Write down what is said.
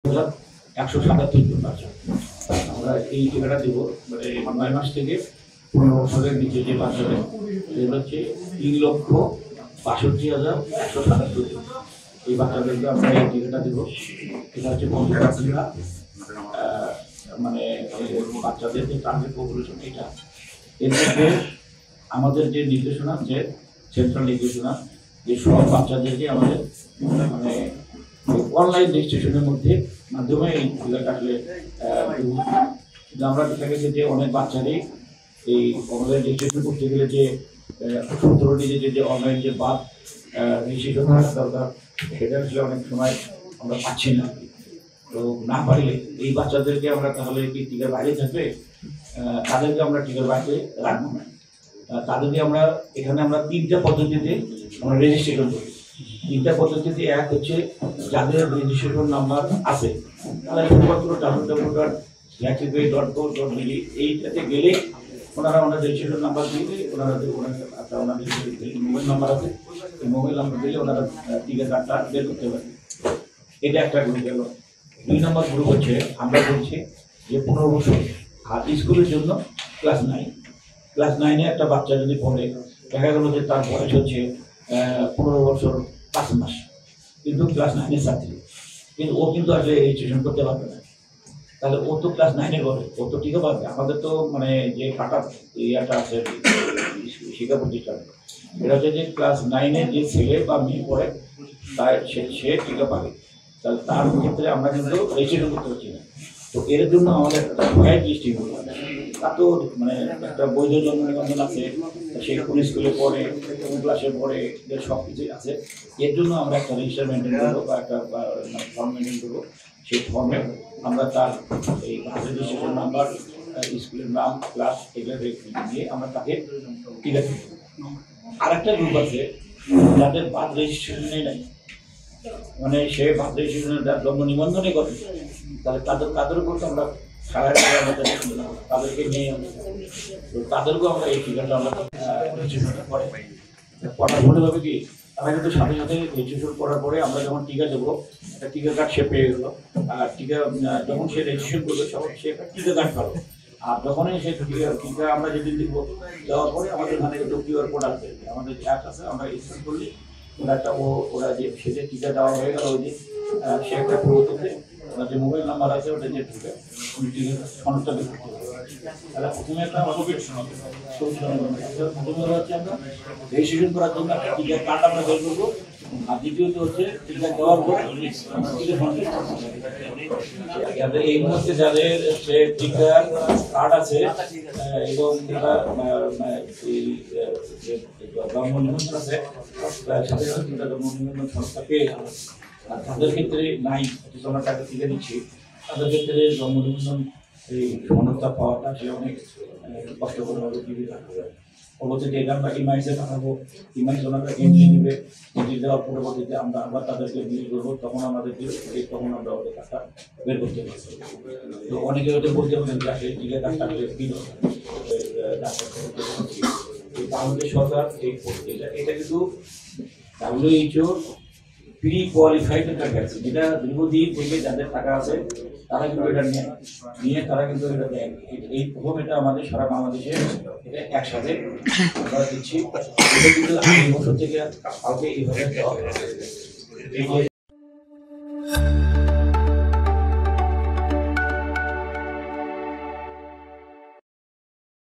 177 জন বাচ্চা আমরা এই টিকাটা দেব। মানে 9 মাস থেকে 15 বছরের নিচে যে বাচ্চাদের সেগুলো হচ্ছে 3,62,177 জন। এই বাচ্চাদেরকে আমরা এই টিকাটা দেবো। এটা হচ্ছে মানে বাচ্চাদের যে টার্গেট পপুলেশন এটা। এর মধ্যে আমাদের যে নির্দেশনা, যে সেন্ট্রাল নির্দেশনা, যে সব বাচ্চাদেরকে আমাদের মানে অনলাইন রেজিস্ট্রেশনের মাধ্যমে এই টিকাটা আসলে আমরা দেখা গেছে যে অনেক বাচ্চারই এই অনলাইন রেজিস্ট্রেশন করতে গেলে যে 17টি যে অনলাইন যে বাদ রেজিস্ট্রেশন থাকা দরকার, সেটা আসলে অনেক সময় আমরা পাচ্ছি না। তো না পারলে এই বাচ্চাদেরকে আমরা তাহলে কি টিকার বাইরে থাকবে, তাদেরকে আমরা টিকার বাইরে রাখবো না। তাদেরকে আমরা এখানে আমরা 3টা পদ্ধতিতে আমরা রেজিস্ট্রেশন করি। 3টা পদ্ধতিতে, এক হচ্ছে যাদের রেজিস্ট্রেশন নাম্বার আছে তারা শুধুমাত্র www.vaccivate.gov.bd এইটাতে গেলে ওনারা ওনার রেজিস্ট্রেশন নাম্বার দিলে ওনাদের মোবাইল নাম্বার আছে, এই মোবাইল নাম্বার দিলে ওনারা টিকা কার্ডটা বের করতে পারে। এটা একটা গ্রুপ গেল। 2 নম্বর গ্রুপ হচ্ছে আমরা বলছি যে 15 বছর আর স্কুলের জন্য ক্লাস 9 একটা বাচ্চা যদি পড়ে, দেখা গেল যে তার বয়স হচ্ছে 15 বছর 5 মাস, কিন্তু ক্লাস 9-এর ছাত্রী, কিন্তু ও কিন্তু আসলে রেজিস্ট্রেশন করতে পারবে না। তাহলে ও তো ক্লাস 9-এ পড়ে, ও তো টিকা পাবে। আমাদের তো মানে যে কাটা ইয়াটা আছে শিক্ষা প্রতিষ্ঠানে, এটা হচ্ছে যে ক্লাস 9-এর যে ছেলে বা মেয়ে পড়ে তার সে টিকা পাবে। তাহলে তার ক্ষেত্রে আমরা কিন্তু রেজিস্ট্রেশন করতে পারছি না। তো এর জন্য আমাদের একটা হোয়াইট লিস্টিং করতে হবে। তা তো মানে একটা বৈধ জন্ম নিবন্ধন আছে, সে কোন স্কুলে পড়ে, কোন ক্লাসে পড়ে, সব কিছুই আছে। এর জন্য আমরা একটা রেজিস্টার মেনটেন করবো বা একটা ফর্ম মেনটেন করবো। সেই ফর্মে আমরা তার এই রেজিস্ট্রেশন নাম্বার, স্কুলের নাম, ক্লাস এগুলো দিয়ে আমরা তাকে টিকা দেবো। আর একটা গ্রুপ আছে যাদের বার্থ রেজিস্ট্রেশনে নেই, মানে সে বার্থ রেজিস্ট্রেশনের জন্ম নিবন্ধনই করে, তাহলে তাদের উপর তো আমরা সারা তাদেরকে নিয়ে তো তাদেরকেও আমরা এই টিকাটা আমরা করার ভুল হবে কি, তারা কিন্তু সাথে সাথে রেজিস্ট্রেশন করার পরে আমরা যখন টিকা দেবো, একটা টিকা কার্ড সে পেয়ে গেলো। আর টিকা যখন সে রেজিস্ট্রেশন করবে তখন সে একটা টিকা কার্ড পাবে। আর যখনই সে টিকা আমরা যেদিন দিব, দেওয়ার পরে আমাদের এখানে একটু কিউআর কোড আসবে, আমাদের অ্যাপ আছে, আমরা স্ক্যান করলে ওরা একটা ওরা যে সেটা টিকা দেওয়া হয়ে গেল, ওই যে সে একটা পদ্ধতিতে যে মোবাইল নাম্বার আছে ওটা যে ঢুকে সনদটা বের করতে হবে। তাহলে প্রথমে একটা প্রথমে হচ্ছে আমরা রেজিস্ট্রেশন করার জন্য একটা টিকার কার্ড আমরা বের করবো। আর দ্বিতীয়ত হচ্ছে টিকা দেওয়ার পর এই মুহূর্তে যাদের সে টিকার কার্ড আছে এবং যারা জন্ম নিবন্ধন আছে, সাথে সাথে জন্ম নিবন্ধন সংস্থা পেয়ে যাবে। আর তাদের ক্ষেত্রে নাই, আমরা টাকা টিকা দিচ্ছি, তাদের ক্ষেত্রে জন্ম নিবন্ধন এই সনদটা পাওয়াটা সে অনেক কষ্টকরভাবে টিভি রাখতে হবে। পরবর্তীতে এটা আমরা ইমাইসে পাঠাবো, ইমাইস ওনারা এন্ট্রি নেবে, এন্ট্রি দেওয়ার পরবর্তীতে আমরা আবার তাদেরকে বিল করবো, তখন আমাদেরকে তখন আমরা ওদের টাকা বের করতে পারবো। তো অনেকে হয়তো বলতে পারেন যে আসলে টিকা কাজটা আসলে কি বাংলাদেশ সরকার এটা কিন্তু WHO প্রি কোয়ালিফাইড একটা ভ্যাকসিন, যেটা দীর্ঘদিন থেকে যাদের টাকা আছে তারা কিন্তু এটা নিয়ে তারা কিন্তু এটা দেয়। এই প্রথম এটা আমাদের সারা বাংলাদেশে এটা একসাথে আমরা দিচ্ছি। এটা কিন্তু 8 বছর থেকে কাউকে এইভাবে দেওয়া হয়। এই যে